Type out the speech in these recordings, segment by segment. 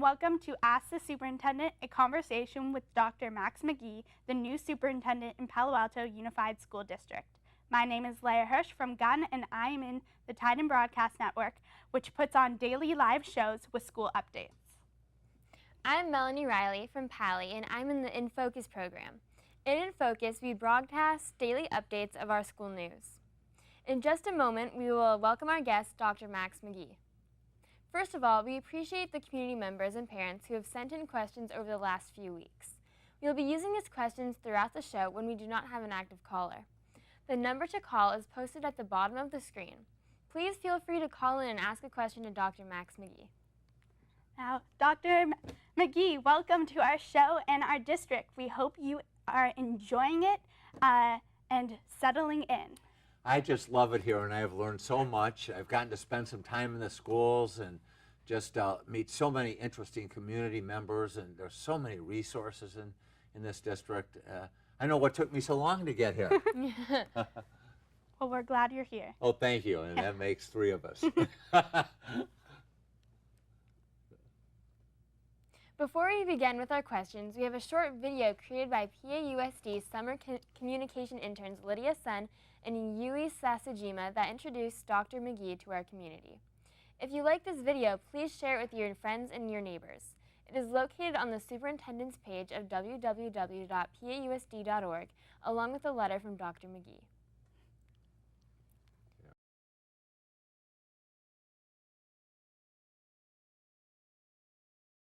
welcome to Ask the Superintendent, a conversation with Dr. Max McGee, the new superintendent in Palo Alto Unified School District. My name is Leah Hirsch from Gunn, and I am in the Titan Broadcast Network, which puts on daily live shows with school updates. I'm Melanie Riley from Pally, and I'm in the In Focus program. In Focus, we broadcast daily updates of our school news. In just a moment, we will welcome our guest, Dr. Max McGee. First of all, we appreciate the community members and parents who have sent in questions over the last few weeks. We will be using these questions throughout the show when we do not have an active caller. The number to call is posted at the bottom of the screen. Please feel free to call in and ask a question to Dr. Max McGee. Now, Dr. McGee, welcome to our show and our district. We hope you are enjoying it and settling in. I just love it here, and I've learned so much. I've gotten to spend some time in the schools and just meet so many interesting community members, and there's so many resources in this district. I know what took me so long to get here. Well, we're glad you're here. Oh, thank you, and that makes three of us. Before we begin with our questions, we have a short video created by PAUSD Summer Communication interns Lydia Sen and Yui Sasajima that introduced Dr. McGee to our community. If you like this video, please share it with your friends and your neighbors. It is located on the Superintendent's page of www.pausd.org, along with a letter from Dr. McGee.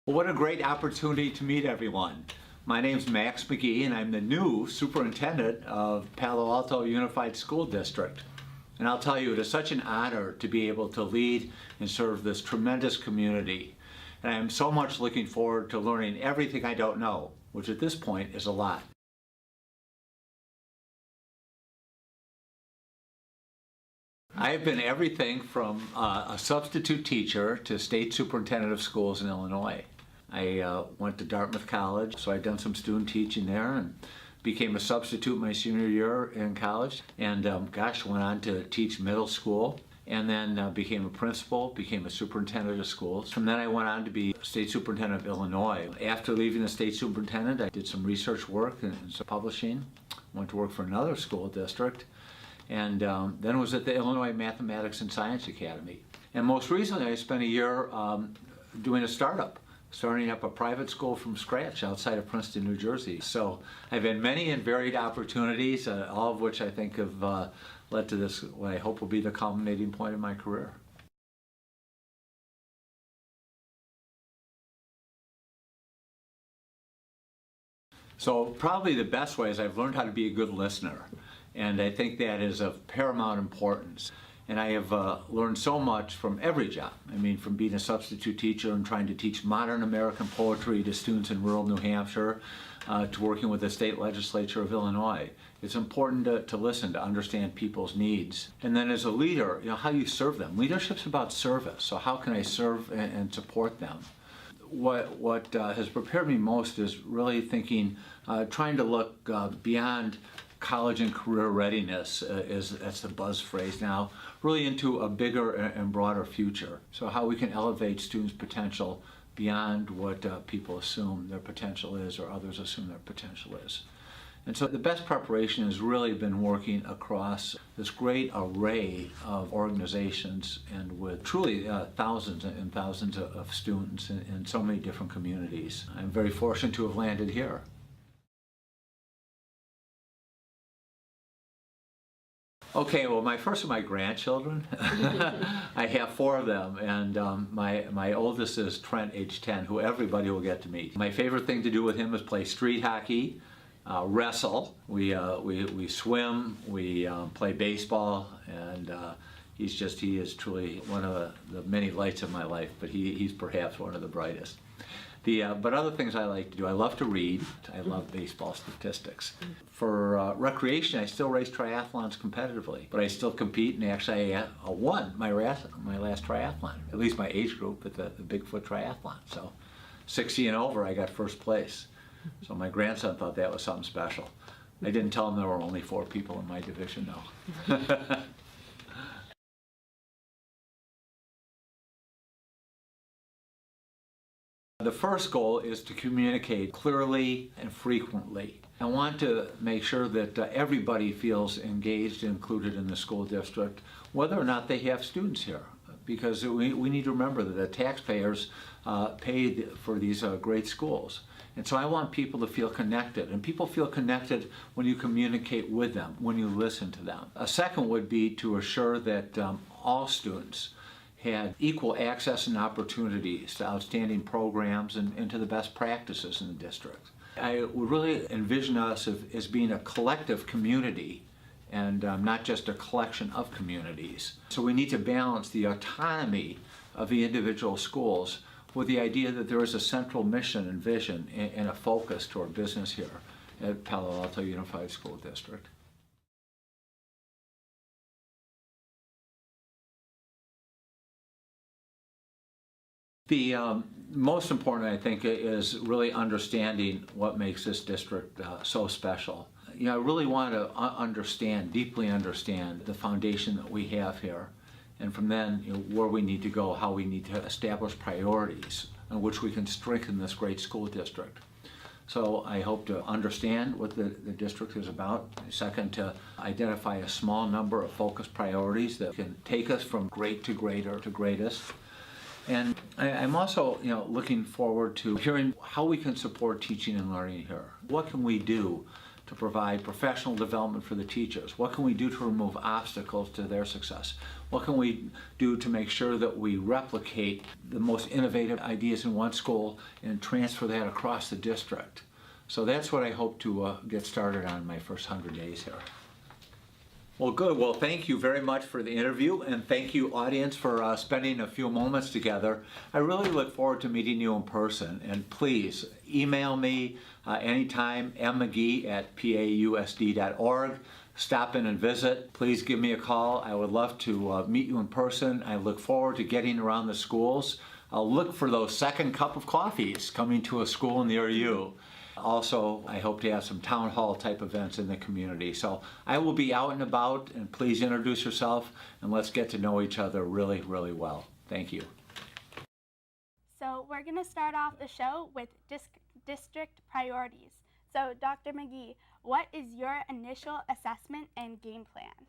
Well, what a great opportunity to meet everyone. My name's Max McGee, and I'm the new superintendent of Palo Alto Unified School District. And I'll tell you, it is such an honor to be able to lead and serve this tremendous community. And I'm so much looking forward to learning everything I don't know, which at this point is a lot. I have been everything from a substitute teacher to state superintendent of schools in Illinois. I went to Dartmouth College, so I'd done some student teaching there and became a substitute my senior year in college. And went on to teach middle school, and then became a principal, became a superintendent of schools. From then I went on to be state superintendent of Illinois. After leaving the state superintendent, I did some research work and some publishing, went to work for another school district, and then was at the Illinois Mathematics and Science Academy. And most recently I spent a year doing a startup, starting up a private school from scratch outside of Princeton, New Jersey. So I've had many and varied opportunities, all of which I think have led to this, what I hope will be the culminating point of my career. So probably the best way is I've learned how to be a good listener. And I think that is of paramount importance. And I have learned so much from every job. I mean, from being a substitute teacher and trying to teach modern American poetry to students in rural New Hampshire, to working with the state legislature of Illinois. It's important to listen, to understand people's needs. And then as a leader, how you serve them. Leadership's about service, so how can I serve and support them? What has prepared me most is really thinking, trying to look beyond college and career readiness, that's the buzz phrase now, really into a bigger and broader future. So how we can elevate students' potential beyond what people assume their potential is or others assume their potential is. And so the best preparation has really been working across this great array of organizations and with truly thousands and thousands of students in so many different communities. I'm very fortunate to have landed here. Okay, well, first of my grandchildren, I have 4 of them, and my oldest is Trent, age 10, who everybody will get to meet. My favorite thing to do with him is play street hockey, wrestle, we swim, we play baseball, and he is truly one of the many lights of my life, but he's perhaps one of the brightest. But other things I like to do, I love to read. I love baseball statistics. For recreation, I still race triathlons competitively, but I still compete, and actually I won my last triathlon, at least my age group at the Bigfoot Triathlon. So 60 and over, I got first place. So my grandson thought that was something special. I didn't tell him there were only 4 people in my division, though. The first goal is to communicate clearly and frequently. I want to make sure that everybody feels engaged and included in the school district, whether or not they have students here. Because we need to remember that the taxpayers paid for these great schools. And so I want people to feel connected, and people feel connected when you communicate with them, when you listen to them. A second would be to assure that all students had equal access and opportunities to outstanding programs and to the best practices in the district. I would really envision us as being a collective community and not just a collection of communities. So we need to balance the autonomy of the individual schools with the idea that there is a central mission and vision and a focus to our business here at Palo Alto Unified School District. The most important, I think, is really understanding what makes this district so special. You know, I really want to understand, deeply understand the foundation that we have here, and from then, you know, where we need to go, how we need to establish priorities in which we can strengthen this great school district. So I hope to understand what the district is about. Second, to identify a small number of focused priorities that can take us from great to greater to greatest. And I'm also, you know, looking forward to hearing how we can support teaching and learning here. What can we do to provide professional development for the teachers? What can we do to remove obstacles to their success? What can we do to make sure that we replicate the most innovative ideas in one school and transfer that across the district? So that's what I hope to get started on in my first 100 days here. Well, good. Well, thank you very much for the interview, and thank you, audience, for spending a few moments together. I really look forward to meeting you in person, and please email me anytime, mmcgee@pausd.org. Stop in and visit. Please give me a call. I would love to meet you in person. I look forward to getting around the schools. I'll look for those second cup of coffees coming to a school near you. Also, I hope to have some town hall type events in the community. So I will be out and about, and please introduce yourself and let's get to know each other really, really well. Thank you. So we're going to start off the show with district priorities. So Dr. McGee, what is your initial assessment and game plan?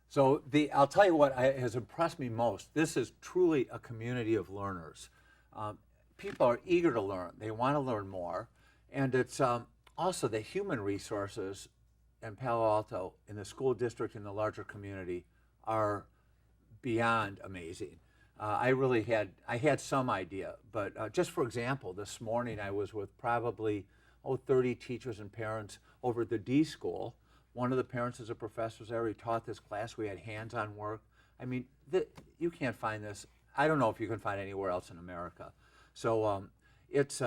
So I'll tell you what has impressed me most. This is truly a community of learners. People are eager to learn. They want to learn more. And it's also the human resources in Palo Alto, in the school district, in the larger community, are beyond amazing. I had some idea, but just for example, this morning I was with probably 30 teachers and parents over at the D school. One of the parents is a professor who's already taught this class. We had hands-on work. I mean, you can't find this. I don't know if you can find anywhere else in America. So it's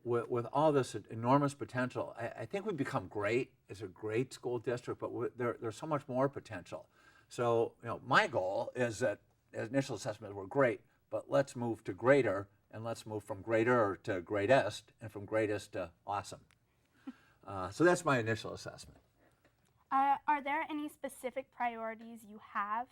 with all this enormous potential, I think we've become great. It's a great school district, but there's so much more potential. So, you know, my goal is that as initial assessments were great, but let's move to greater, and let's move from greater to greatest, and from greatest to awesome. So that's my initial assessment. Are there any specific priorities you have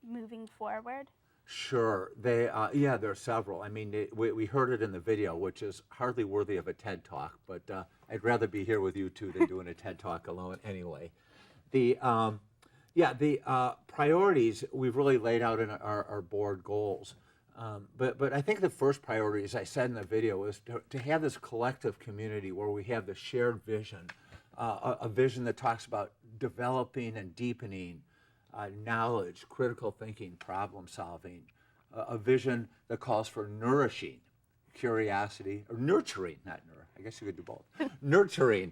moving forward? Sure. There are several. I mean, we heard it in the video, which is hardly worthy of a TED Talk, but I'd rather be here with you two than doing a TED Talk alone anyway. The priorities we've really laid out in our board goals. But I think the first priority, as I said in the video, is to have this collective community where we have the shared vision, a vision that talks about developing and deepening knowledge, critical thinking, problem solving, a vision that calls for nourishing curiosity, or nurturing, not I guess you could do both, nurturing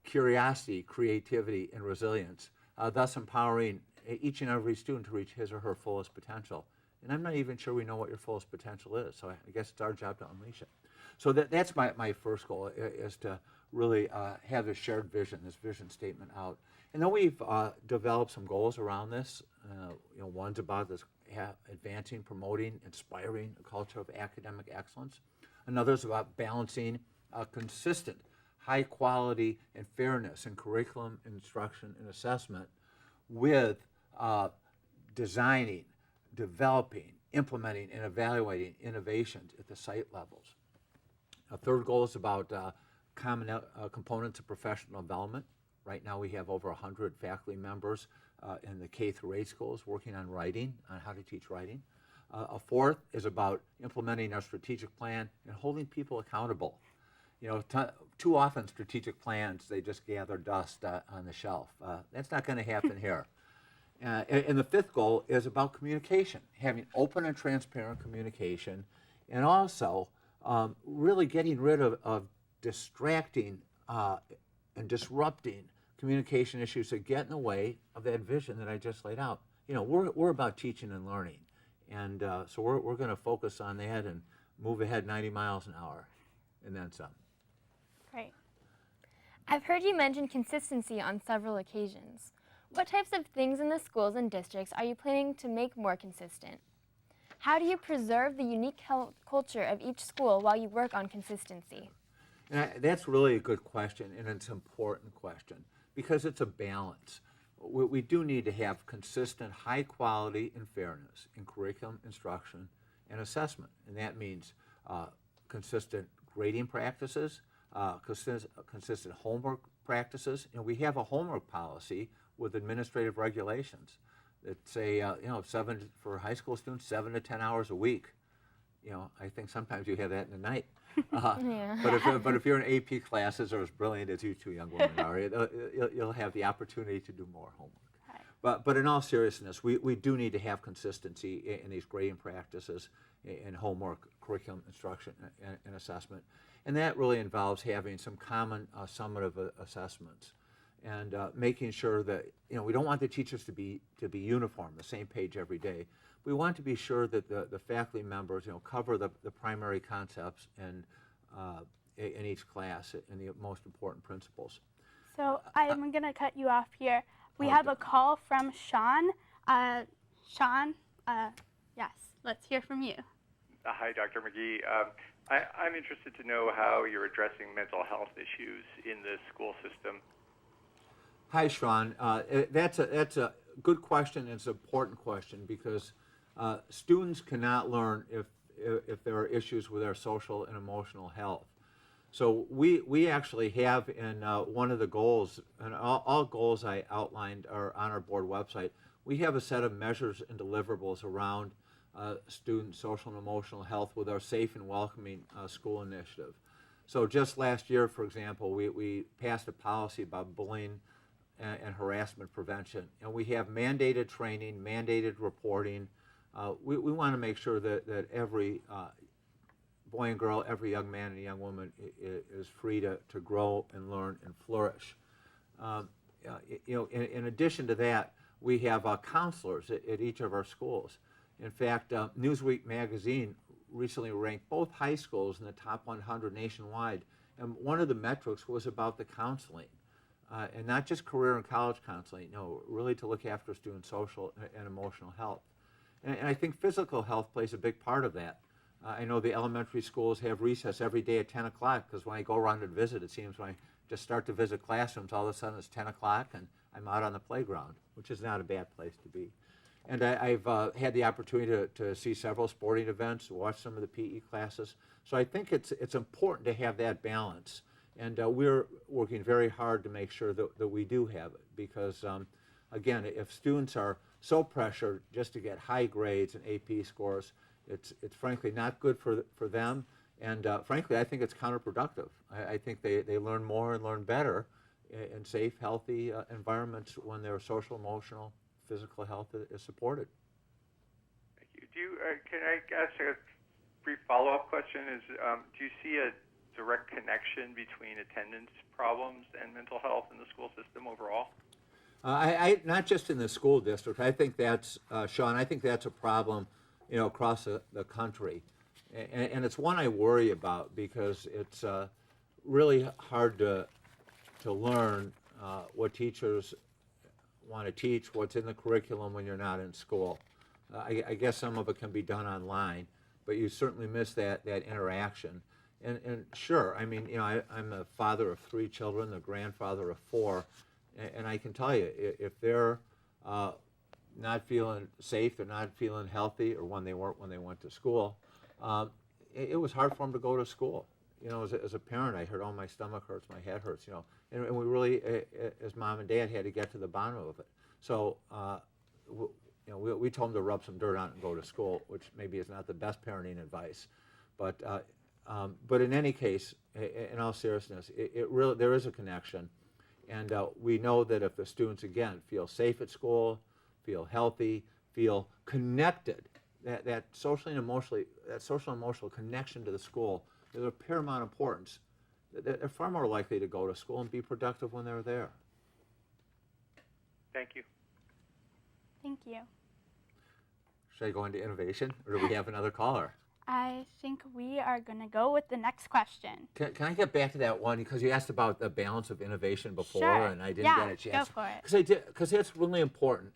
curiosity, creativity, and resilience, thus empowering each and every student to reach his or her fullest potential. And I'm not even sure we know what your fullest potential is, so I guess it's our job to unleash it. So that's my first goal, is to really have this shared vision, this vision statement out. And then we've developed some goals around this. One's about this advancing, promoting, inspiring a culture of academic excellence. Another's about balancing consistent, high quality and fairness in curriculum, instruction, and assessment with designing, developing, implementing, and evaluating innovations at the site levels. A third goal is about common components of professional development. Right now we have over 100 faculty members in the K through 8 schools working on writing, on how to teach writing. A fourth is about implementing our strategic plan and holding people accountable. You know, too often strategic plans, they just gather dust on the shelf. That's not going to happen here. And the fifth goal is about communication, having open and transparent communication, and also really getting rid of distracting and disrupting communication issues that get in the way of that vision that I just laid out. You know, we're about teaching and learning, and so we're going to focus on that and move ahead 90 miles an hour, and then some. Great. I've heard you mention consistency on several occasions. What types of things in the schools and districts are you planning to make more consistent? How do you preserve the unique culture of each school while you work on consistency? And that's really a good question, and it's an important question because it's a balance. We do need to have consistent, high quality and fairness in curriculum, instruction, and assessment. And that means consistent grading practices, consistent homework practices, and we have a homework policy with administrative regulations that say, for high school students, 7 to 10 hours a week. You know, I think sometimes you have that in the night. Yeah. But if you're in AP classes or as brilliant as you two young women are, you'll have the opportunity to do more homework. Right. But in all seriousness, we do need to have consistency in these grading practices, in homework, curriculum, instruction, and assessment. And that really involves having some common summative assessments and making sure that, you know, we don't want the teachers to be uniform, the same page every day. We want to be sure that the faculty members, you know, cover the primary concepts in each class and the most important principles. So I'm going to cut you off here. We have a call from Sean. Sean, yes, let's hear from you. Hi, Dr. McGee. I'm interested to know how you're addressing mental health issues in the school system. Hi, Sean. That's a good question, and it's an important question because students cannot learn if there are issues with their social and emotional health. So we actually have in one of the goals, and all goals I outlined are on our board website, we have a set of measures and deliverables around student social and emotional health with our Safe and Welcoming School initiative. So just last year, for example, we passed a policy about bullying and harassment prevention, and we have mandated training, mandated reporting. We want to make sure that every boy and girl, every young man and young woman is free to grow and learn and flourish. In addition to that, we have counselors at each of our schools. In fact, Newsweek magazine recently ranked both high schools in the top 100 nationwide, and one of the metrics was about the counseling, and not just career and college counseling, no, really to look after students' social and emotional health. And I think physical health plays a big part of that. I know the elementary schools have recess every day at 10 o'clock because when I go around and visit, it seems when I just start to visit classrooms, all of a sudden it's 10 o'clock and I'm out on the playground, which is not a bad place to be. And I've had the opportunity to see several sporting events, watch some of the PE classes. So I think it's important to have that balance. And we're working very hard to make sure that we do have it because, again, if students are so pressured just to get high grades and AP scores, it's frankly not good for them. And frankly, I think it's counterproductive. I think they learn more and learn better in safe, healthy environments when their social, emotional, physical health is supported. Thank you. Can I ask a brief follow-up question? Do you see a direct connection between attendance problems and mental health in the school system overall? Not just in the school district. I think that's, Sean, I think that's a problem, across the country. And it's one I worry about because it's really hard to learn what teachers want to teach, what's in the curriculum when you're not in school. I guess some of it can be done online, but you certainly miss that interaction. And sure, I mean, I'm the father of 3 children, the grandfather of 4, and I can tell you, if they're not feeling safe, they're not feeling healthy, or when they weren't when they went to school, it was hard for them to go to school. you know, as a parent, I heard, oh, my stomach hurts, my head hurts, you know, and we really, as mom and dad, had to get to the bottom of it. So, you know, we told them to rub some dirt on it and go to school, which maybe is not the best parenting advice, but in any case, in all seriousness, it really, there is a connection, and we know that if the students, again, feel safe at school, feel healthy, feel connected, that social and emotional connection to the school is of paramount importance. They're far more likely to go to school and be productive when they're there. Thank you. Thank you. Should I go into innovation, or do we have another caller? I think we are going to go with the next question. Can I get back to that one, because you asked about the balance of innovation before, Sure. and I didn't Yeah, get a chance. go for it. Because that's really important.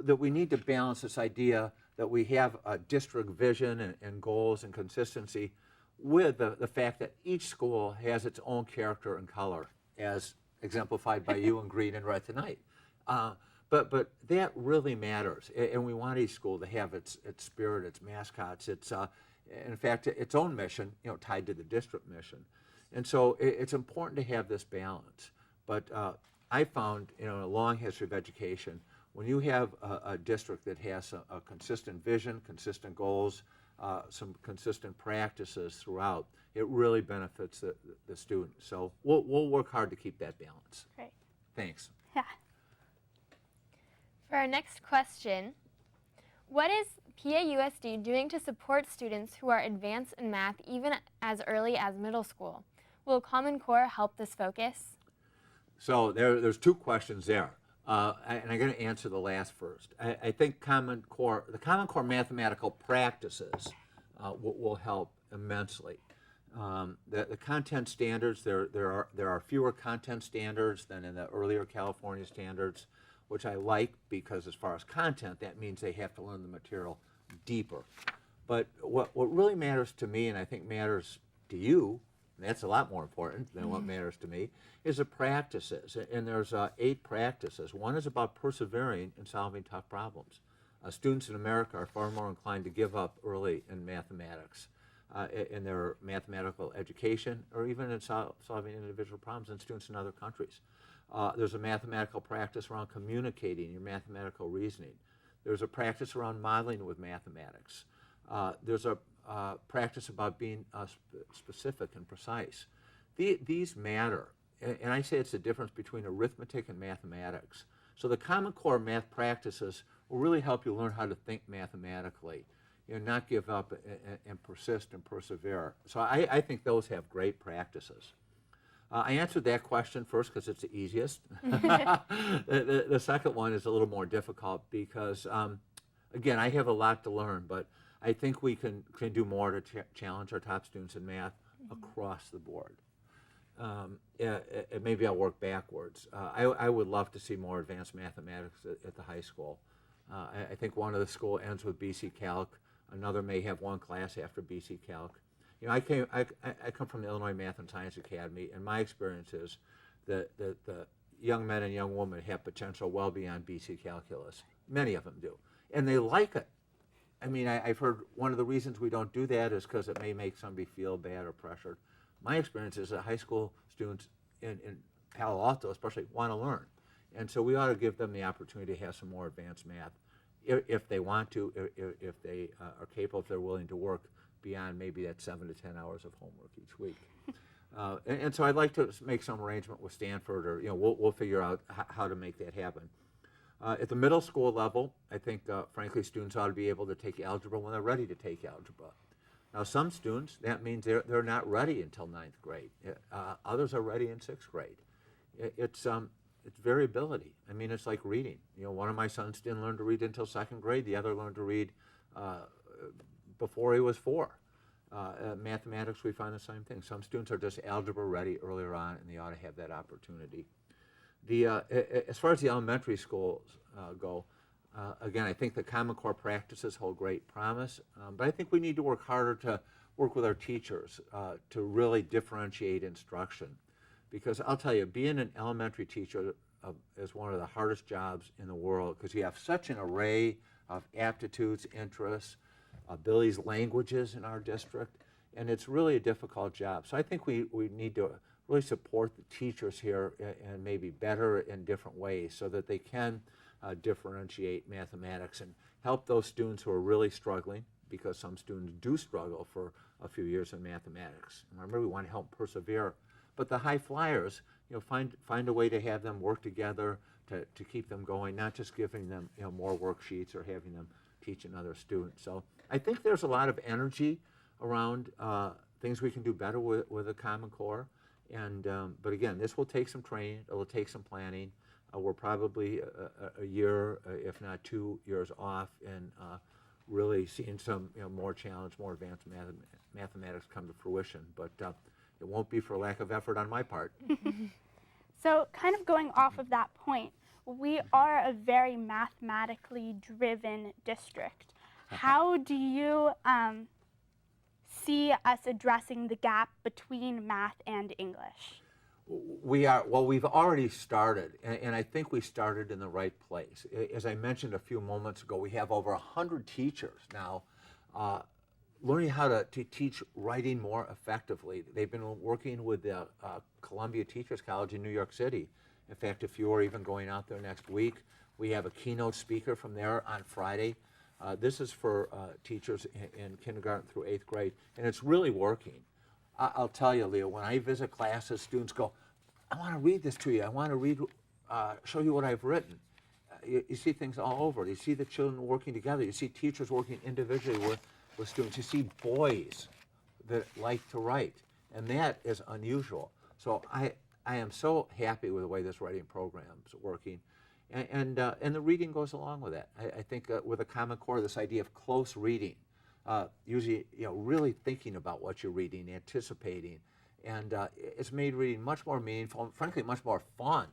That we need to balance this idea that we have a district vision and goals and consistency with the fact that each school has its own character and color, as exemplified by you in green and red tonight. But that really matters, and we want each school to have its spirit, its mascots, its in fact its own mission, you know, tied to the district mission. And so it's important to have this balance. But I found, you know, in a long history of education, when you have a district that has a consistent vision, consistent goals, some consistent practices throughout, it really benefits the students. So we'll work hard to keep that balance. Great. Thanks. Yeah. For our next question, what is PAUSD doing to support students who are advanced in math even as early as middle school? Will Common Core help this focus? So there's two questions there, and I'm going to answer the last first. I think the Common Core mathematical practices will help immensely. The content standards, there are fewer content standards than in the earlier California standards, which I like, because as far as content, that means they have to learn the material deeper. But what really matters to me, and I think matters to you, and that's a lot more important than what matters to me, is the practices. And there's 8 practices. One is about persevering in solving tough problems. Students in America are far more inclined to give up early in mathematics, in their mathematical education, or even in solving individual problems, than students in other countries. There's a mathematical practice around communicating your mathematical reasoning. There's a practice around modeling with mathematics. There's a practice about being specific and precise. These matter, and I say it's the difference between arithmetic and mathematics. So the Common Core math practices will really help you learn how to think mathematically, you know, not give up and persist and persevere. So I think those have great practices. I answered that question first because it's the easiest. The second one is a little more difficult because, again, I have a lot to learn, but I think we can do more to challenge our top students in math across the board. Maybe I'll work backwards. I would love to see more advanced mathematics at the high school. I think one of the school ends with BC Calc. Another may have one class after BC Calc. You know, I come from the Illinois Math and Science Academy, and my experience is that the young men and young women have potential well beyond BC Calculus. Many of them do, and they like it. I mean, I've heard one of the reasons we don't do that is because it may make somebody feel bad or pressured. My experience is that high school students in Palo Alto especially want to learn, and so we ought to give them the opportunity to have some more advanced math if they want to, if they are capable, if they're willing to work beyond maybe that 7 to 10 hours of homework each week. And so I'd like to make some arrangement with Stanford, or, you know, we'll figure out how to make that happen. At the middle school level, I think, frankly, students ought to be able to take algebra when they're ready to take algebra. Now, some students, that means they're not ready until 9th grade. Others are ready in 6th grade. It's variability. I mean, it's like reading. You know, one of my sons didn't learn to read until 2nd grade. The other learned to read before he was 4. Mathematics, we find the same thing. Some students are just algebra ready earlier on, and they ought to have that opportunity. As far as the elementary schools go, again, I think the Common Core practices hold great promise, but I think we need to work harder to work with our teachers to really differentiate instruction. Because I'll tell you, being an elementary teacher is one of the hardest jobs in the world, because you have such an array of aptitudes, interests, abilities, languages in our district, and it's really a difficult job. So I think we need to really support the teachers here and maybe better in different ways so that they can differentiate mathematics and help those students who are really struggling, because some students do struggle for a few years in mathematics. And remember, we want to help persevere. But the high flyers, find a way to have them work together to keep them going, not just giving them more worksheets or having them teach another student. So I think there's a lot of energy around things we can do better with a Common Core. And but again, this will take some training. It will take some planning. We're probably a year, if not 2 years off, and really seeing some more challenge, more advanced mathematics come to fruition. But it won't be for lack of effort on my part. So kind of going off of that point, we are a very mathematically driven district. How do you see us addressing the gap between math and English? We've already started, and I think we started in the right place. As I mentioned a few moments ago, we have over 100 teachers now learning how to teach writing more effectively. They've been working with the Columbia Teachers College in New York City. In fact, a few are even going out there next week. We have a keynote speaker from there on Friday. This is for teachers in kindergarten through 8th grade, and it's really working. I'll tell you, Leah, when I visit classes, students go, I want to read this to you. I want to show you what I've written. You see things all over. You see the children working together. You see teachers working individually with students. You see boys that like to write, and that is unusual. So I am so happy with the way this writing program is working. And the reading goes along with that. I think with a Common Core, this idea of close reading, usually really thinking about what you're reading, anticipating, and it's made reading much more meaningful and frankly much more fun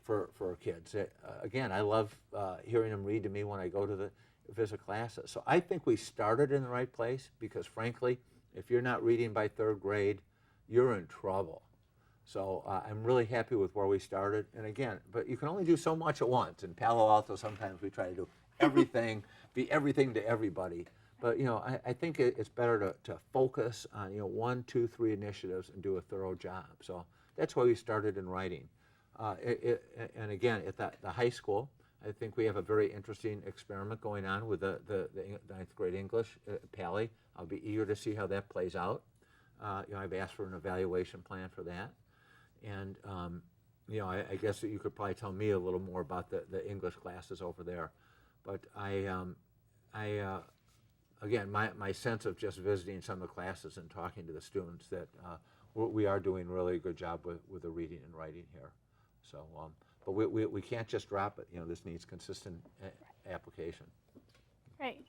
for kids. Again, I love hearing them read to me when I go to visit classes. So I think we started in the right place, because frankly, if you're not reading by 3rd grade, you're in trouble. So I'm really happy with where we started. And again, but you can only do so much at once. In Palo Alto, sometimes we try to do everything, be everything to everybody. But I think it's better to focus on 1, 2, 3 initiatives and do a thorough job. So that's why we started in writing. And again, at the high school, I think we have a very interesting experiment going on with the 9th grade English at Pally. I'll be eager to see how that plays out. I've asked for an evaluation plan for that. And I guess that you could probably tell me a little more about the English classes over there. But again, my sense of just visiting some of the classes and talking to the students, that we are doing really a good job with the reading and writing here. So, but we can't just drop it. This needs consistent application. Right.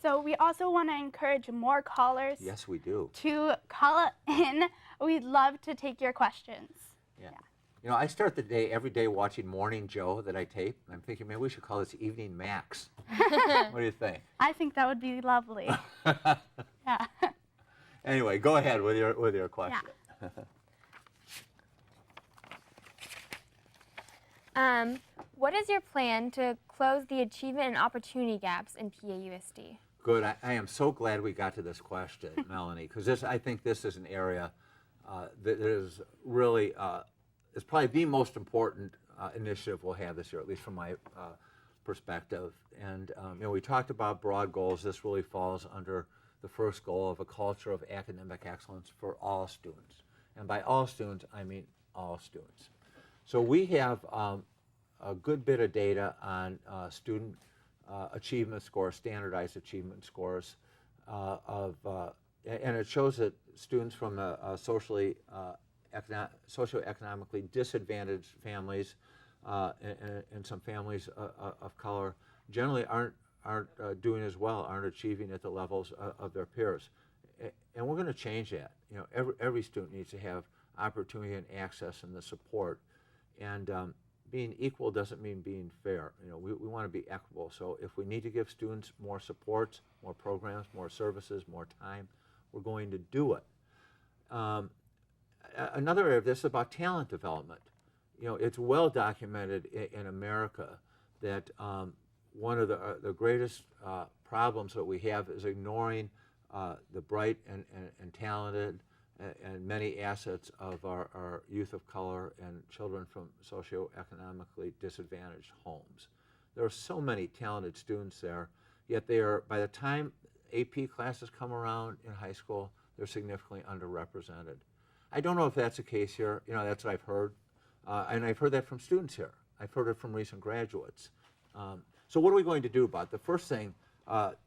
So we also want to encourage more callers. Yes, we do. To call in. We'd love to take your questions. Yeah. I start the day every day watching Morning Joe that I tape. And I'm thinking, maybe we should call this Evening Max. What do you think? I think that would be lovely. Yeah. Anyway, go ahead with your question. Yeah. What is your plan to close the achievement and opportunity gaps in PAUSD? Good. I am so glad we got to this question, Melanie, because I think this is an area that is really is probably the most important initiative we'll have this year, at least from my perspective. And we talked about broad goals. This really falls under the first goal of a culture of academic excellence for all students. And by all students, I mean all students. So we have a good bit of data on student achievement scores, standardized achievement scores, and it shows that students from socioeconomically disadvantaged families and some families of color generally aren't doing as well, aren't achieving at the levels of their peers. And we're going to change that. Every student needs to have opportunity and access and the support. And being equal doesn't mean being fair. We want to be equitable. So if we need to give students more supports, more programs, more services, more time, we're going to do it. Another area of this is about talent development. It's well documented in America that one of the greatest problems that we have is ignoring the bright and talented and many assets of our youth of color and children from socioeconomically disadvantaged homes. There are so many talented students there, yet they are, by the time AP classes come around in high school, they're significantly underrepresented. I don't know if that's the case here. You know, that's what I've heard. And I've heard that from students here. I've heard it from recent graduates. So what are we going to do about it? The first thing,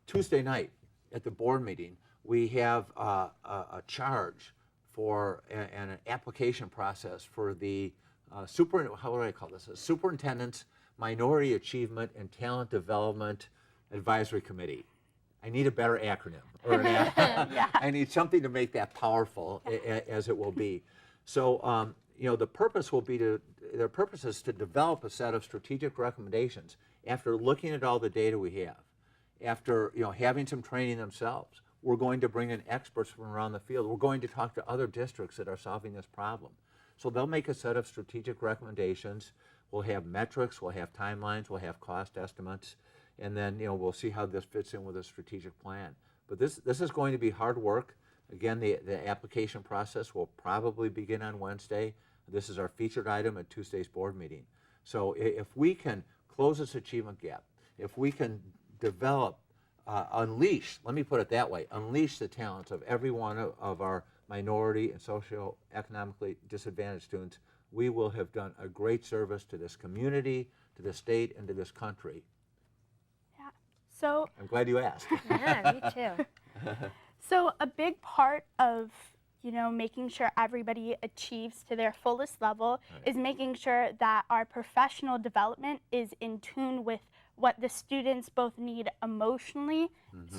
Tuesday night at the board meeting, we have a charge for and an application process for the how do I call this? A Superintendent's Minority Achievement and Talent Development Advisory Committee. I need a better acronym. Or Yeah. I need something to make that powerful as it will be. So, you know, the purpose will be their purpose is to develop a set of strategic recommendations after looking at all the data we have, after, you know, having some training themselves. We're going to bring in experts from around the field. We're going to talk to other districts that are solving this problem. So they'll make a set of strategic recommendations. We'll have metrics, we'll have timelines, we'll have cost estimates, and then, you know, we'll see how this fits in with a strategic plan. But this is going to be hard work. Again, the application process will probably begin on Wednesday. This is our featured item at Tuesday's board meeting. So if we can close this achievement gap, if we can develop, unleash, let me put it that way, unleash the talents of every one of our minority and socioeconomically disadvantaged students, we will have done a great service to this community, to the state, and to this country. Yeah. So I'm glad you asked. Yeah, me too. So a big part of, you know, making sure everybody achieves to their fullest level is making sure that our professional development is in tune with what the students both need emotionally,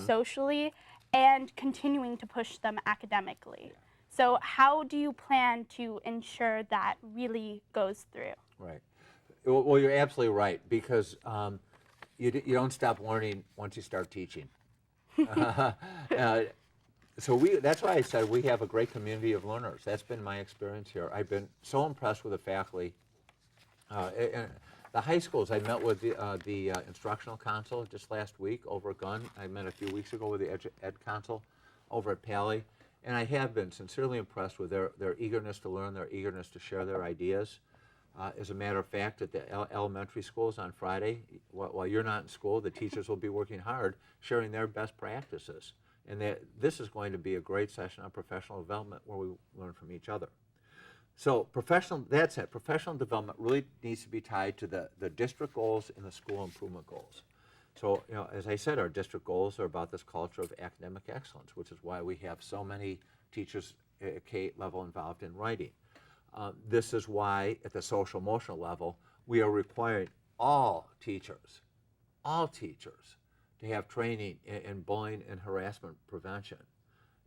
socially, and continuing to push them academically. So how do you plan to ensure that really goes through? Right. Well, you're absolutely right, because you don't stop learning once you start teaching. So that's why I said we have a great community of learners. That's been my experience here. I've been so impressed with the faculty. And the high schools, I met with the instructional council just last week over at Gunn. I met a few weeks ago with the ed council over at Pally. And I have been sincerely impressed with their eagerness to learn, their eagerness to share their ideas. As a matter of fact, at the elementary schools on Friday, while you're not in school, the teachers will be working hard, sharing their best practices. And this is going to be a great session on professional development where we learn from each other. So professional development really needs to be tied to the district goals and the school improvement goals. So, you know, as I said, our district goals are about this culture of academic excellence, which is why we have so many teachers at K level involved in writing. This is why, at the social emotional level, we are requiring all teachers to have training in bullying and harassment prevention.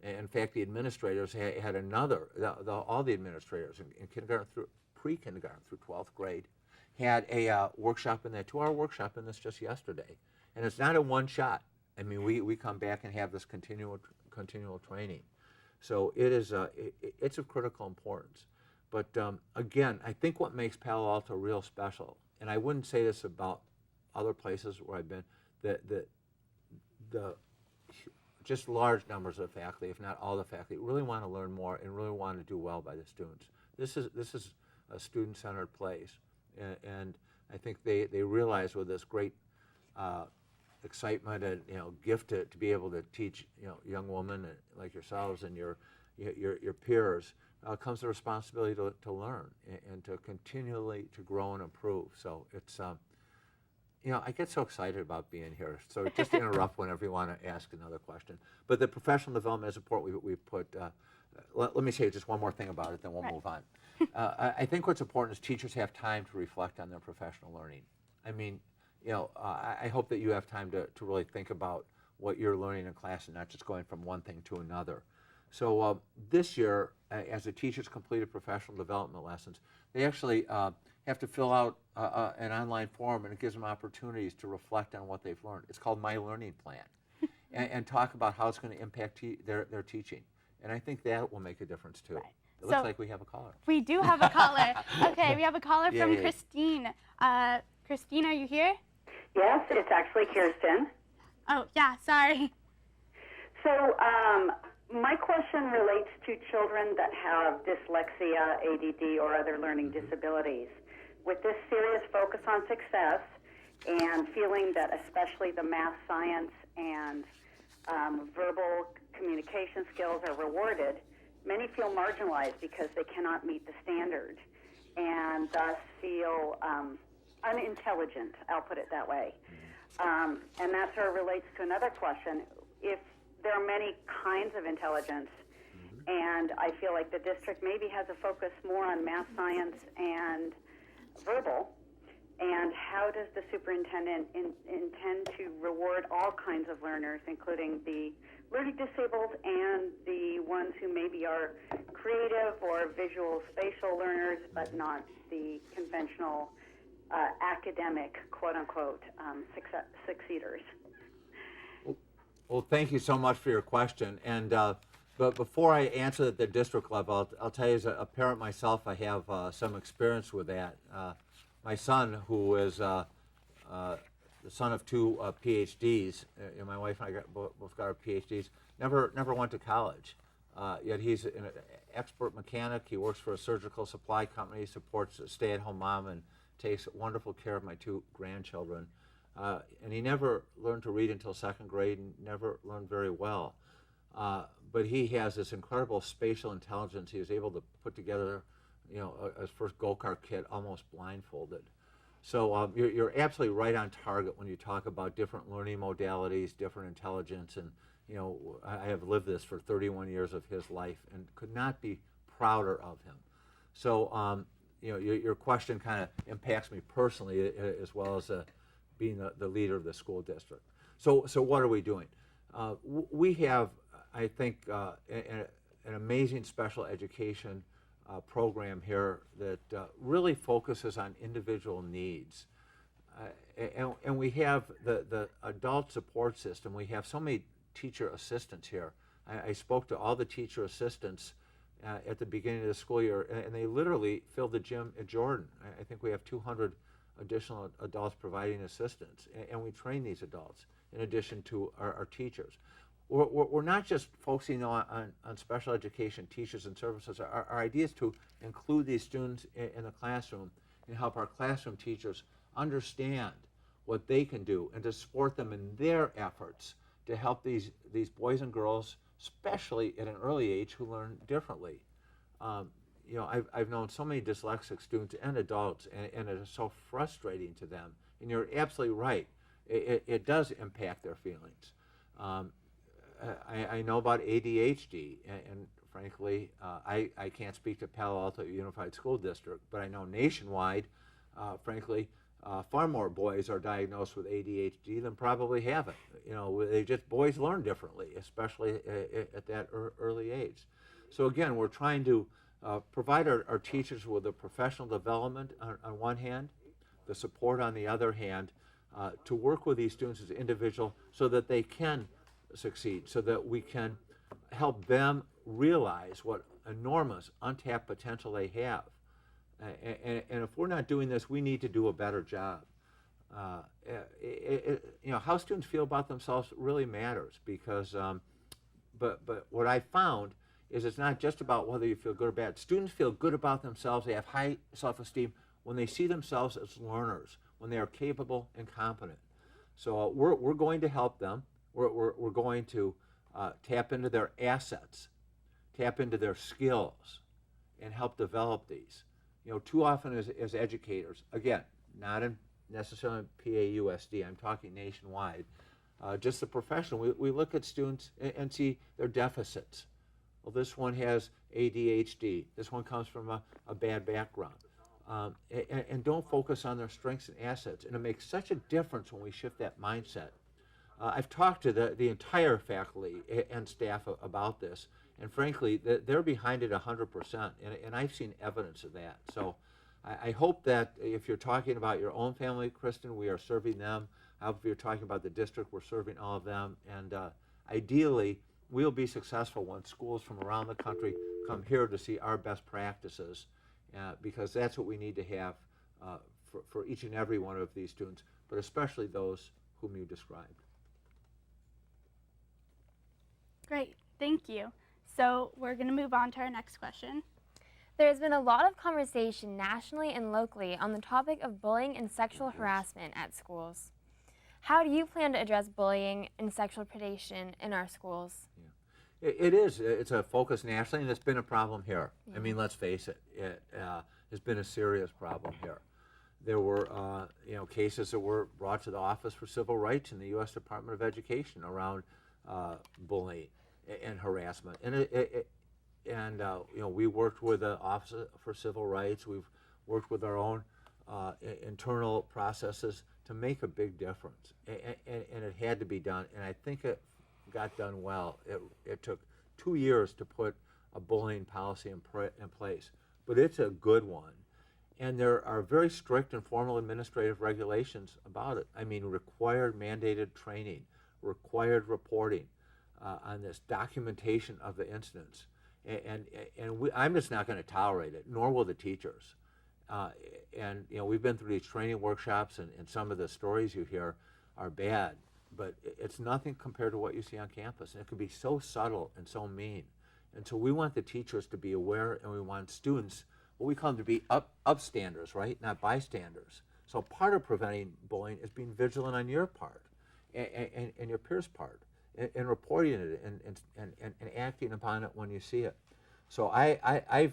In fact, the administrators had all the administrators in kindergarten through pre-kindergarten through 12th grade had a workshop in that, 2-hour workshop in this just yesterday. And it's not a one shot. I mean, we come back and have this continual training. So it's of critical importance. But again, I think what makes Palo Alto real special, and I wouldn't say this about other places where I've been, the just large numbers of faculty, if not all the faculty, really want to learn more and really want to do well by the students. This is a student-centered place, and I think they realize with this great excitement and gift to be able to teach young women like yourselves and your peers comes the responsibility to learn and to continually to grow and improve. So it's I get so excited about being here. So just interrupt whenever you want to ask another question. But the professional development is important. We put. Let me say just one more thing about it, then we'll move on. I think what's important is teachers have time to reflect on their professional learning. I mean, I hope that you have time to really think about what you're learning in class and not just going from one thing to another. So this year, as the teachers completed professional development lessons, they actually have to fill out an online form, and it gives them opportunities to reflect on what they've learned. It's called My Learning Plan, and talk about how it's going to impact their teaching. And I think that will make a difference too. Right. It looks like we have a caller. We do have a caller. Okay, we have a caller from Yay. Christine. Christine, are you here? Yes, it's actually Kirsten. Oh, yeah, sorry. So my question relates to children that have dyslexia, ADD, or other learning disabilities. With this serious focus on success and feeling that especially the math, science, and verbal communication skills are rewarded, many feel marginalized because they cannot meet the standard and thus feel unintelligent, I'll put it that way. And that sort of relates to another question. If there are many kinds of intelligence, and I feel like the district maybe has a focus more on math, science, and verbal, and how does the superintendent intend to reward all kinds of learners, including the learning disabled and the ones who maybe are creative or visual spatial learners, but not the conventional academic, quote-unquote, succeeders? Well, thank you so much for your question. And but before I answer at the district level, I'll tell you as a parent myself, I have some experience with that. My son, who is the son of two PhDs, my wife and I both got our PhDs, never went to college. Yet he's an expert mechanic. He works for a surgical supply company, supports a stay-at-home mom, and takes wonderful care of my two grandchildren. And he never learned to read until second grade and never learned very well. But he has this incredible spatial intelligence. He was able to put together, his first go-kart kit almost blindfolded. So you're absolutely right on target when you talk about different learning modalities, different intelligence, and I have lived this for 31 years of his life and could not be prouder of him. So your question kind of impacts me personally as well as being the leader of the school district. So what are we doing? We have, I think, an amazing special education program here that really focuses on individual needs. And we have the adult support system. We have so many teacher assistants here. I spoke to all the teacher assistants at the beginning of the school year, and they literally filled the gym at Jordan. I think we have 200 additional adults providing assistance, and we train these adults in addition to our teachers. We're not just focusing on special education teachers and services. Our idea is to include these students in the classroom and help our classroom teachers understand what they can do and to support them in their efforts to help these boys and girls, especially at an early age, who learn differently. I've known so many dyslexic students and adults, and it is so frustrating to them. And you're absolutely right. It does impact their feelings. I know about ADHD, and frankly, I can't speak to Palo Alto Unified School District, but I know nationwide, frankly, far more boys are diagnosed with ADHD than probably haven't. Boys learn differently, especially at that early age. So again, we're trying to provide our teachers with the professional development on one hand, the support on the other hand, to work with these students as individuals so that they can succeed, so that we can help them realize what enormous untapped potential they have. And if we're not doing this, we need to do a better job. How students feel about themselves really matters because, but what I found is it's not just about whether you feel good or bad. Students feel good about themselves. They have high self-esteem when they see themselves as learners, when they are capable and competent. So we're going to help them. We're going to tap into their assets, tap into their skills, and help develop these. Too often as educators, again, not in necessarily PAUSD, I'm talking nationwide, just the profession, we look at students and see their deficits. Well, this one has ADHD. This one comes from a bad background. And don't focus on their strengths and assets. And it makes such a difference when we shift that mindset. I've talked to the entire faculty and staff about this, and frankly, they're behind it 100%, and I've seen evidence of that. So I hope that if you're talking about your own family, Kristen, we are serving them. I hope if you're talking about the district, we're serving all of them, and ideally, we'll be successful when schools from around the country come here to see our best practices, because that's what we need to have for each and every one of these students, but especially those whom you described. Great, thank you. So we're going to move on to our next question. There's been a lot of conversation nationally and locally on the topic of bullying and sexual harassment at schools. How do you plan to address bullying and sexual predation in our schools? It is. It's a focus nationally, and it's been a problem here. I mean, let's face it. It has been a serious problem here. There were, cases that were brought to the Office for Civil Rights in the U.S. Department of Education around bullying and harassment, and we worked with the Office for Civil Rights. We've worked with our own internal processes to make a big difference, and it had to be done. And I think it got done well. It took 2 years to put a bullying policy in place, but it's a good one. And there are very strict and formal administrative regulations about it. I mean, required mandated training, required reporting on this, documentation of the incidents. I'm just not going to tolerate it, nor will the teachers. We've been through these training workshops, and some of the stories you hear are bad, but it's nothing compared to what you see on campus. And it can be so subtle and so mean. And so we want the teachers to be aware, and we want students, what we call them, to be upstanders, right? Not bystanders. So part of preventing bullying is being vigilant on your part and your peers' part, and reporting it and acting upon it when you see it. So I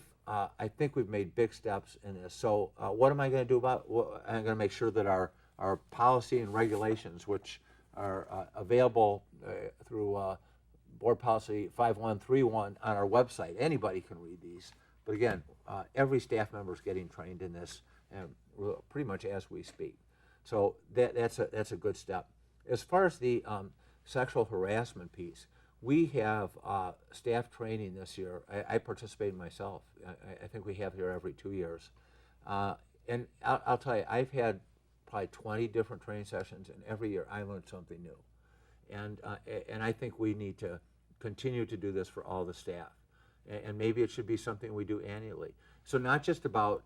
think we've made big steps in this. So what am I going to do about it? I'm going to make sure that our policy and regulations, which are available through Board Policy 5131 on our website. Anybody can read these. But again, every staff member is getting trained in this, and pretty much as we speak. So that's a good step. As far as the sexual harassment piece, we have staff training this year. I participated myself. I think we have here every 2 years. And I'll tell you, I've had probably 20 different training sessions, and every year I learned something new. And I think we need to continue to do this for all the staff. And maybe it should be something we do annually. So not just about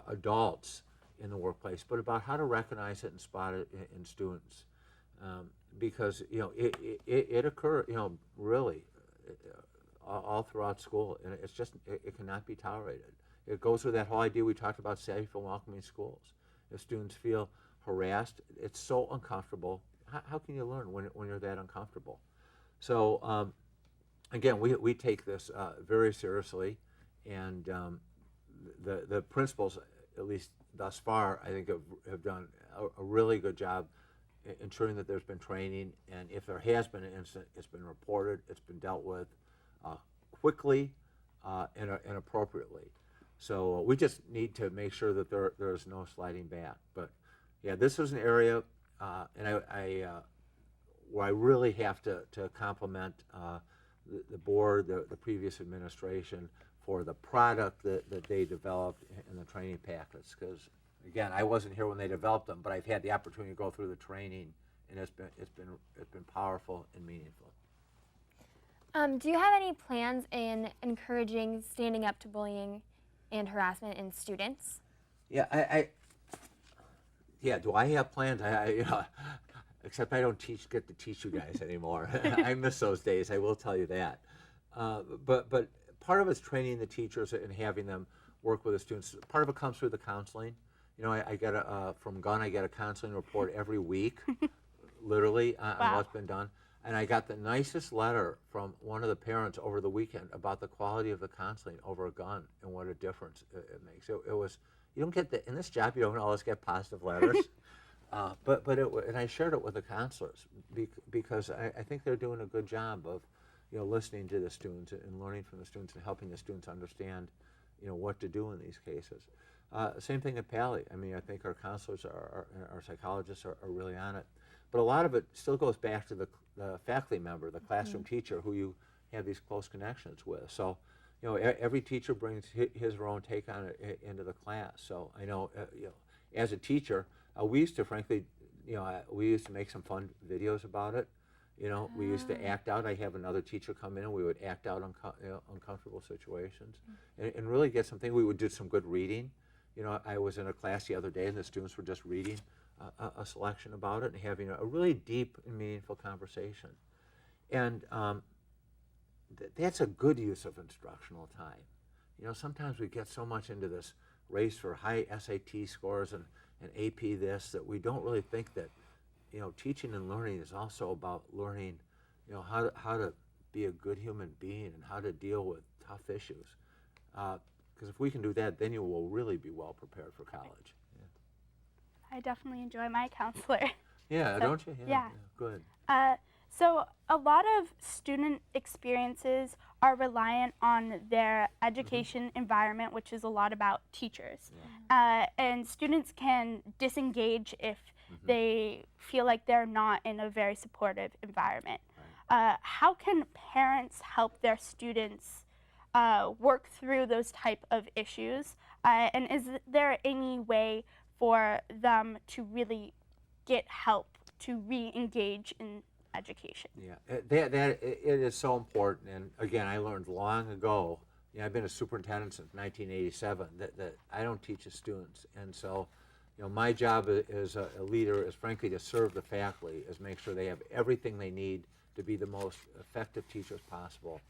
adults in the workplace, but about how to recognize it and spot it in students. Because it occurs really all throughout school, and it's just it cannot be tolerated. It goes with that whole idea we talked about, safe and welcoming schools. If students feel harassed, it's so uncomfortable. How can you learn when you're that uncomfortable? So again, we take this very seriously, and the principals, at least thus far, I think have done a really good job ensuring that there's been training, and if there has been an incident, it's been reported, it's been dealt with quickly and appropriately. So we just need to make sure that there's no sliding back. But yeah, this is an area, and where I really have to compliment the board, the previous administration, for the product that they developed in the training packets. Because again, I wasn't here when they developed them, but I've had the opportunity to go through the training, and it's been powerful and meaningful. Do you have any plans in encouraging standing up to bullying and harassment in students? Yeah, do I have plans? Except I don't get to teach you guys anymore. I miss those days, I will tell you that. But part of it's training the teachers and having them work with the students. Part of it comes through the counseling. I get from Gunn, I get a counseling report every week, literally, on what's been done. And I got the nicest letter from one of the parents over the weekend about the quality of the counseling over a Gunn and what a difference it makes. It was, you don't get in this job, you don't always get positive letters. And I shared it with the counselors because I think they're doing a good job of, listening to the students and learning from the students and helping the students understand, what to do in these cases. Same thing at Pally. I mean, I think our counselors, our psychologists are really on it. But a lot of it still goes back to the faculty member, the classroom teacher, who you have these close connections with. So, every teacher brings his or her own take on it into the class. So I know, as a teacher, we used to, frankly, we used to make some fun videos about it. We used to act out. I have another teacher come in, and we would act out uncomfortable situations and really get something. We would do some good reading. I was in a class the other day, and the students were just reading a selection about it and having a really deep and meaningful conversation. And that's a good use of instructional time. Sometimes we get so much into this race for high SAT scores and AP this that we don't really think that, teaching and learning is also about learning, how to be a good human being and how to deal with tough issues. Because if we can do that, then you will really be well prepared for college. I definitely enjoy my counselor. Yeah, So, don't you? yeah. Good. So a lot of student experiences are reliant on their education environment, which is a lot about teachers. And students can disengage if they feel like they're not in a very supportive environment. How can parents help their students work through those type of issues? And is there any way for them to really get help to re-engage in education? Yeah, it is so important. And again, I learned long ago, I've been a superintendent since 1987, that I don't teach the students. And so, my job as a leader is frankly to serve the faculty, is make sure they have everything they need to be the most effective teachers possible.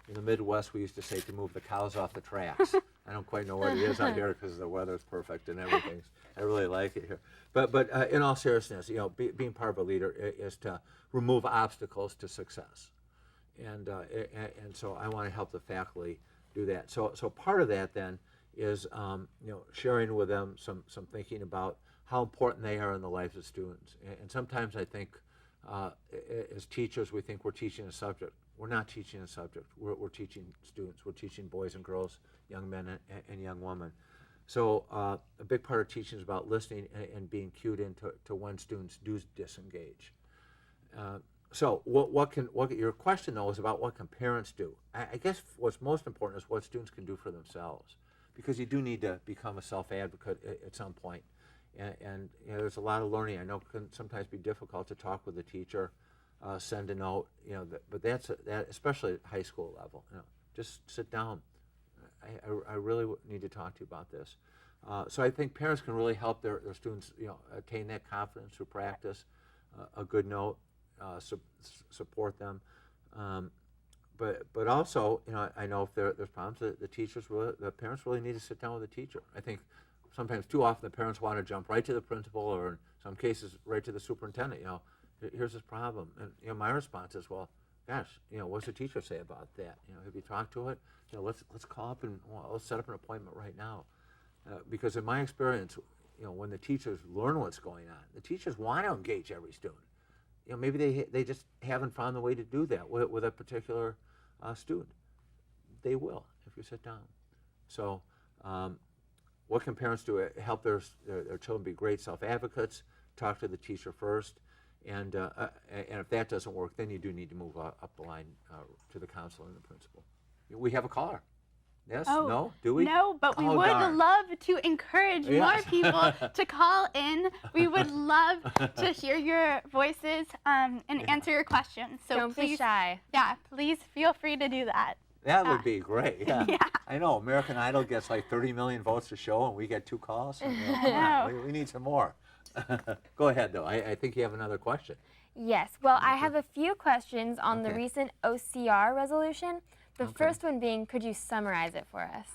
In the Midwest, we used to say to move the cows off the tracks. I don't quite know what it is out here because the weather's perfect and everything. I really like it here. But in all seriousness, being part of a leader is to remove obstacles to success. And so I want to help the faculty do that. So part of that then is sharing with them some thinking about how important they are in the lives of students. And sometimes I think as teachers we think we're teaching a subject. We're not teaching a subject. We're teaching students. We're teaching boys and girls, young men and young women. So a big part of teaching is about listening and being cued into when students do disengage. So your question though is about what can parents do. I guess what's most important is what students can do for themselves, because you do need to become a self-advocate at some point. And there's a lot of learning. I know it can sometimes be difficult to talk with a teacher, send a note, but that especially at high school level, just sit down. I really need to talk to you about this. So I think parents can really help their students, attain that confidence through practice, a good note, support them. But also, I know if there's problems, the parents really need to sit down with the teacher. I think sometimes too often the parents want to jump right to the principal, or in some cases right to the superintendent. Here's this problem, and my response is, well, gosh, what's the teacher say about that? Have you talked to it? Let's call up and let's set up an appointment right now, because in my experience, when the teachers learn what's going on, the teachers want to engage every student. Maybe they just haven't found the way to do that with a particular student. They will if you sit down. So, what can parents do? Help their children be great self-advocates. Talk to the teacher first. And if that doesn't work, then you do need to move up the line to the counselor and the principal. We have a caller. Yes? Oh, no? Do we? No, but we would darn. love to encourage more Yes. people to call in. We would love to hear your voices and answer your questions. So Don't please, be shy. Yeah, please feel free to do that. That would be great. Yeah. Yeah. I know American Idol gets like 30 million votes a show, and we get 2 calls. Come on, we need some more. Go ahead, though. I think you have another question. Yes. Well, I have a few questions on the Okay. recent OCR resolution. The Okay. first one being, could you summarize it for us?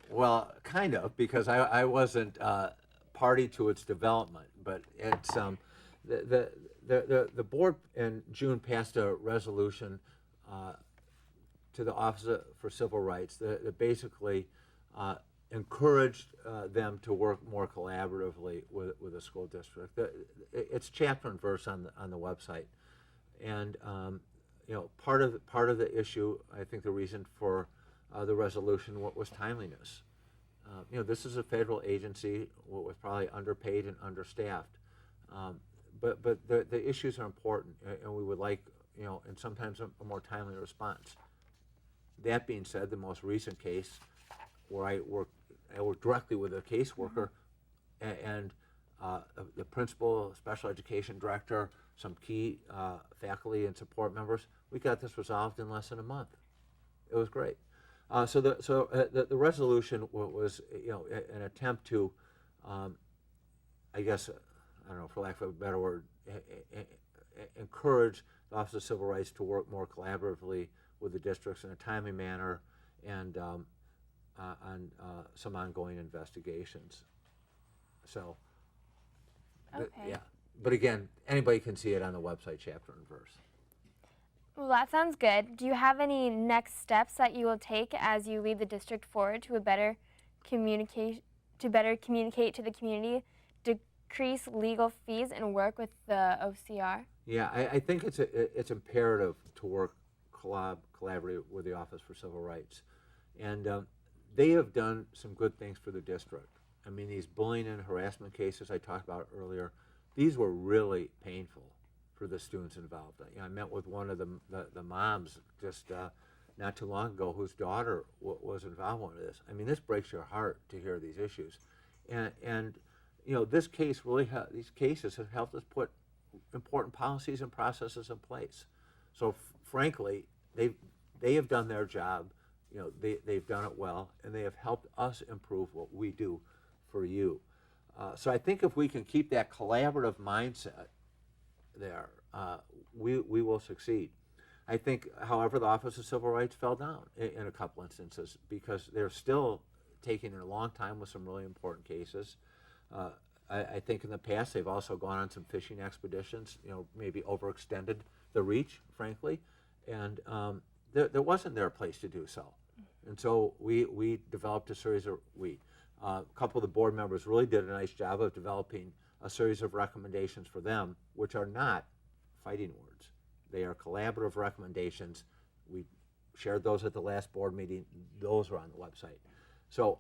Well, kind of, because I wasn't party to its development, but it's the board in June passed a resolution to the Office for Civil Rights that basically encouraged them to work more collaboratively with the school district. It's chapter and verse on the website, and part of the issue, I think the reason for the resolution was timeliness. This is a federal agency with probably underpaid and understaffed, but the issues are important, and we would like and sometimes a more timely response. That being said, the most recent case where I worked directly with a caseworker and the principal, special education director, some key faculty and support members, we got this resolved in less than a month. It was great. So the resolution was an attempt to, I guess, I don't know, for lack of a better word, encourage the Office of Civil Rights to work more collaboratively with the districts in a timely manner and on some ongoing investigations. So, Okay. yeah. But again, anybody can see it on the website, chapter and verse. Well, that sounds good. Do you have any next steps that you will take as you lead the district forward to better communicate to the community, decrease legal fees, and work with the OCR? Yeah, I think it's imperative to work collaborate with the Office for Civil Rights, and they have done some good things for the district. I mean, these bullying and harassment cases I talked about earlier, these were really painful for the students involved. I met with one of the moms just not too long ago whose daughter was involved in this. I mean, this breaks your heart to hear these issues, and you know, this case really these cases have helped us put important policies and processes in place. So frankly, they have done their job. You know, they've done it well, and they have helped us improve what we do for you. So I think if we can keep that collaborative mindset there, we will succeed. I think, however, the Office of Civil Rights fell down in a couple instances because they're still taking a long time with some really important cases. I think in the past they've also gone on some fishing expeditions, you know, maybe overextended the reach, frankly, and there wasn't their place to do so. And so we developed a series of, a couple of the board members really did a nice job of developing a series of recommendations for them, which are not fighting words. They are collaborative recommendations. We shared those at the last board meeting. Those are on the website. So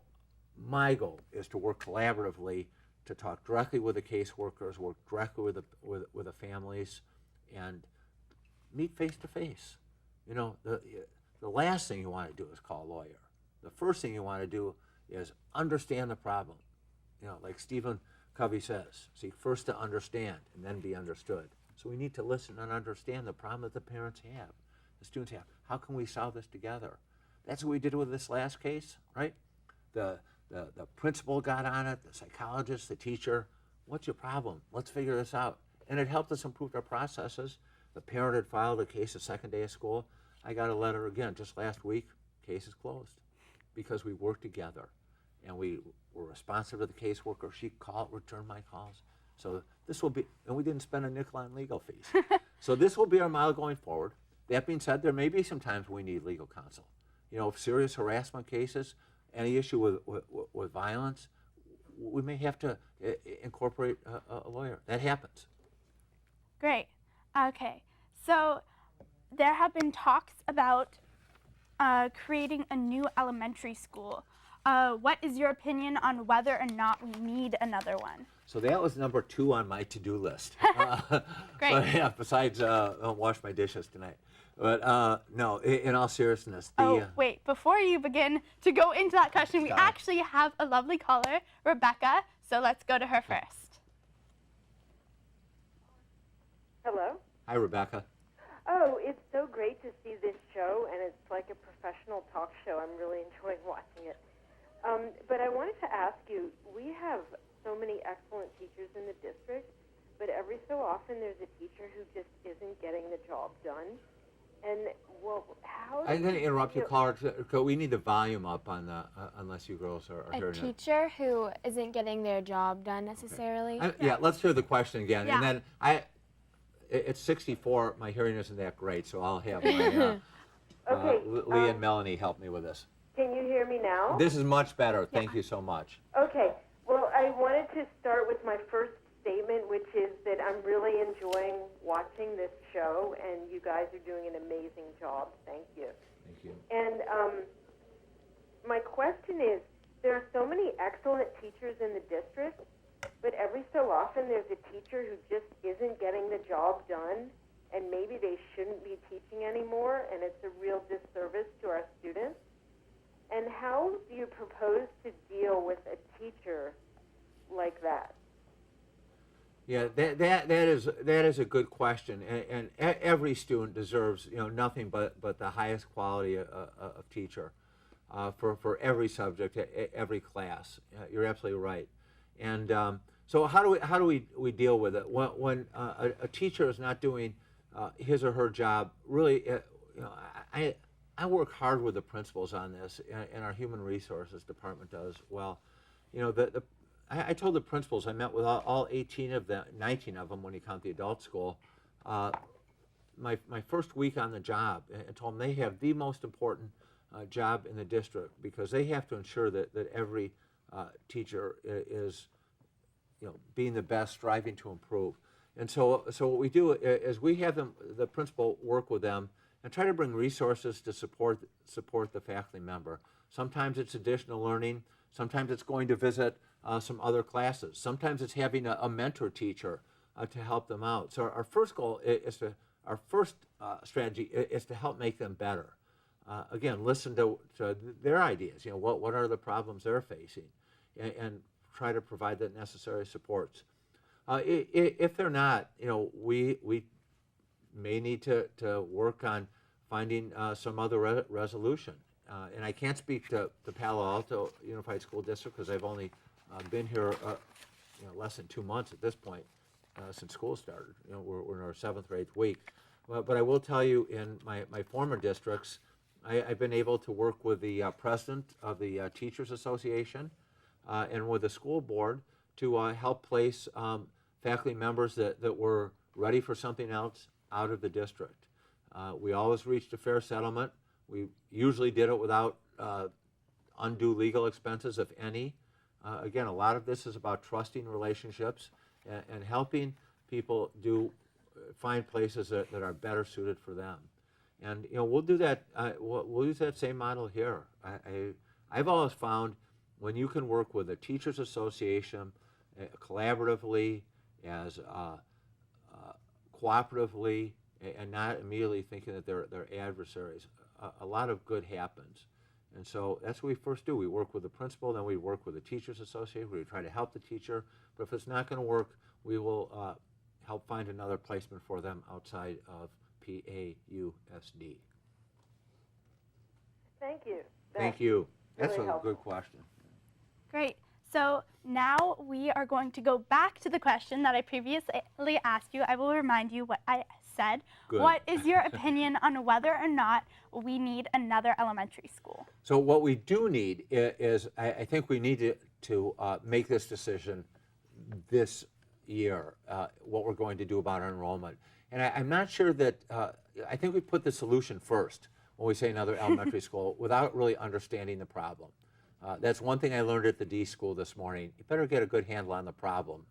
my goal is to work collaboratively, to talk directly with the caseworkers, work directly with the families, and meet face to face. You know, the last thing you want to do is call a lawyer. The first thing you want to do is understand the problem. You know, like Stephen Covey says, seek first to understand and then be understood. So we need to listen and understand the problem that the parents have, the students have. How can we solve this together? That's what we did with this last case, right? The principal got on it, the psychologist, the teacher. What's your problem? Let's figure this out. And it helped us improve our processes. The parent had filed a case the second day of school. I got a letter again just last week, case is closed, because we worked together and we were responsive to the caseworker. She returned my calls. So this will be, and we didn't spend a nickel on legal fees. So this will be our model going forward. That being said, there may be some times we need legal counsel. You know, serious harassment cases, any issue with violence, we may have to incorporate a lawyer. That happens. Great. Okay. So there have been talks about creating a new elementary school. What is your opinion on whether or not we need another one? So that was number 2 on my to-do list. Great. But yeah, besides I'll wash my dishes tonight. But no, in all seriousness. Wait, before you begin to go into that question, we actually have a lovely caller, Rebecca, so let's go to her first. Hello? Hi, Rebecca. Oh, it's so great to see this show, and it's like a professional talk show. I'm really enjoying watching it. But I wanted to ask you, we have so many excellent teachers in the district, but every so often there's a teacher who just isn't getting the job done. And, well, how... I'm going to interrupt you, caller. We need the volume up on the, unless you girls are hearing it. A teacher who isn't getting their job done necessarily? Okay. Yeah, let's hear the question again. Yeah. And then it's 64. My hearing isn't that great, so I'll have my Lee and Melanie help me with this. Can you hear me now? This is much better. Thank you so much. Okay. Well, I wanted to start with my first statement, which is that I'm really enjoying watching this show, and you guys are doing an amazing job. Thank you. Thank you. And my question is, there are so many excellent teachers in the district, but every so often there's a teacher who just isn't getting the job done, and maybe they shouldn't be teaching anymore, and it's a real disservice to our students. And how do you propose to deal with a teacher like that? Yeah, that is a good question, and every student deserves nothing but the highest quality of teacher for every subject, every class. You're absolutely right, and so how do we deal with it when a teacher is not doing his or her job? Really, I work hard with the principals on this, and our human resources department does. Well, you know, I told the principals, I met with all 18 of them, 19 of them when you count the adult school, my first week on the job, and told them they have the most important job in the district, because they have to ensure that every teacher is, you know, being the best, striving to improve. And so what we do is we have them, the principal, work with them and try to bring resources to support the faculty member. Sometimes it's additional learning. Sometimes it's going to visit some other classes. Sometimes it's having a mentor teacher to help them out. So our first goal is to, our first strategy is to help make them better. Again, listen to their ideas. You know, what are the problems they're facing, and try to provide the necessary supports. If they're not, you know, we may need to work on finding some other resolution. And I can't speak to Palo Alto Unified School District, because I've only been here you know, less than 2 months at this point since school started. You know, we're in our 7th or 8th week. But I will tell you, in my former districts, I've been able to work with the president of the Teachers Association and with the school board to help place faculty members that were ready for something else out of the district. We always reached a fair settlement. We usually did it without undue legal expenses, if any. Again, a lot of this is about trusting relationships and helping people find places that are better suited for them. And you know, we'll do that. We'll use that same model here. I've always found when you can work with a teachers association collaboratively, as cooperatively, and not immediately thinking that they're adversaries, a lot of good happens. And so that's what we first do. We work with the principal, then we work with the teachers association. We try to help the teacher. But if it's not going to work, we will help find another placement for them outside of PAUSD. Thank you. Thank you. That's really a helpful. good question. Great. So now we are going to go back to the question that I previously asked you. I will remind you what I said. Good. What is your opinion on whether or not we need another elementary school? So what we do need is I think we need to make this decision this year, what we're going to do about our enrollment. And I'm not sure that, I think we put the solution first when we say another elementary school without really understanding the problem. That's one thing I learned at the D school this morning. You better get a good handle on the problem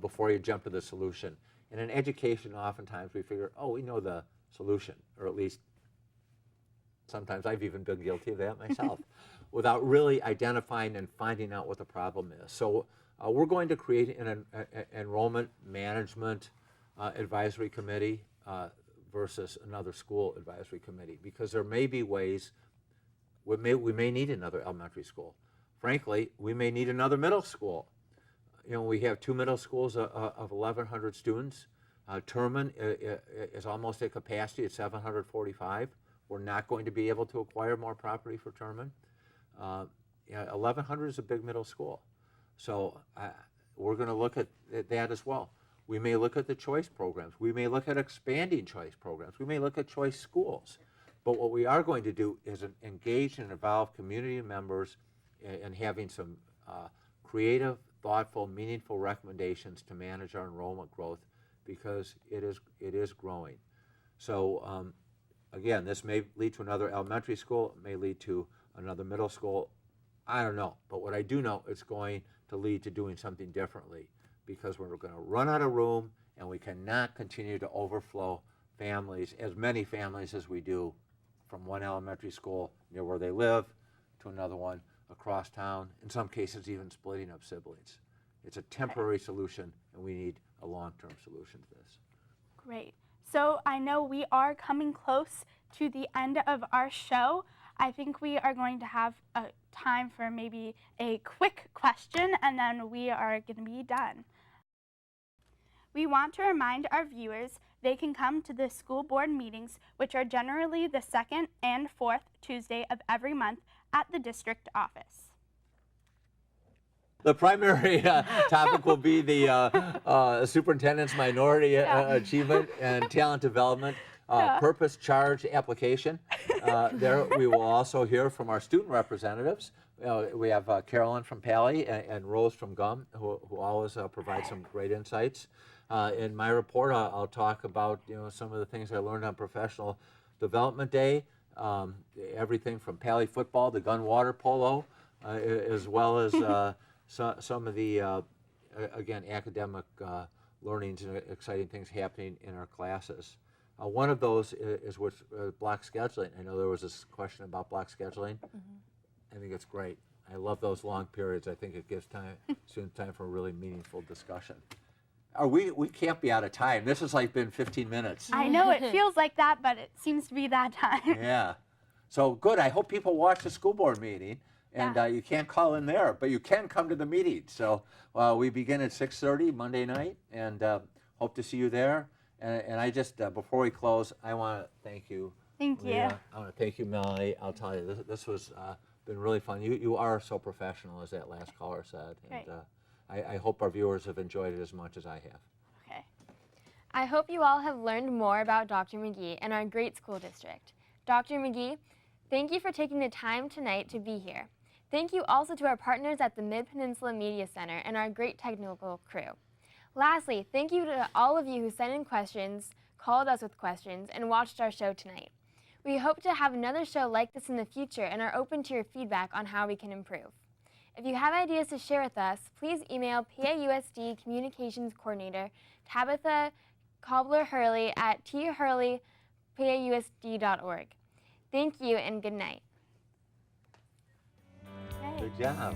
before you jump to the solution. And in education, oftentimes we figure, oh, we know the solution, or at least sometimes I've even been guilty of that myself, without really identifying and finding out what the problem is. So we're going to create an enrollment management advisory committee versus another school advisory committee, because there may be ways we may need another elementary school. Frankly, we may need another middle school. You know, we have 2 middle schools of 1,100 students. Terman is almost at capacity at 745. We're not going to be able to acquire more property for Terman. 1,100 is a big middle school. So we're going to look at that as well. We may look at the choice programs. We may look at expanding choice programs. We may look at choice schools. But what we are going to do is engage and involve community members in having some creative, thoughtful, meaningful recommendations to manage our enrollment growth, because it is growing. So again, this may lead to another elementary school. It may lead to another middle school. I don't know. But what I do know, it's going to lead to doing something differently, because we're going to run out of room, and we cannot continue to overflow families, as many families as we do, from one elementary school near where they live to another one across town, in some cases even splitting up siblings. It's a temporary solution, and we need a long-term solution to this. Great. So I know we are coming close to the end of our show. I think we are going to have a time for maybe a quick question, and then we are going to be done. We want to remind our viewers they can come to the school board meetings, which are generally the 2nd and 4th Tuesday of every month at the district office. The primary topic will be the superintendent's minority achievement and talent development. purpose charge application. There we will also hear from our student representatives. We have Carolyn from Pally and Rose from GUM, who always provide some great insights. In my report, I'll talk about some of the things I learned on Professional Development Day, everything from Pally football to gun water polo, as well as some of the again academic learnings and exciting things happening in our classes. One of those is with block scheduling. I know there was this question about block scheduling. I think it's great. I love those long periods. I think it gives students time for a really meaningful discussion. We can't be out of time. This has been 15 minutes. I know it feels like that, but it seems to be that time. Yeah. So good. I hope people watch the school board meeting. And you can't call in there, but you can come to the meeting. So we begin at 6:30 Monday night, and hope to see you there. And I just, before we close, I want to thank you. Thank you. Leah. I want to thank you, Melanie. I'll tell you, this was been really fun. You are so professional, as that last caller said. And I hope our viewers have enjoyed it as much as I have. Okay. I hope you all have learned more about Dr. McGee and our great school district. Dr. McGee, thank you for taking the time tonight to be here. Thank you also to our partners at the Mid-Peninsula Media Center and our great technical crew. Lastly, thank you to all of you who sent in questions, called us with questions, and watched our show tonight. We hope to have another show like this in the future and are open to your feedback on how we can improve. If you have ideas to share with us, please email PAUSD Communications Coordinator Tabitha Cobbler-Hurley at thurley@pausd.org. Thank you and good night. Good job.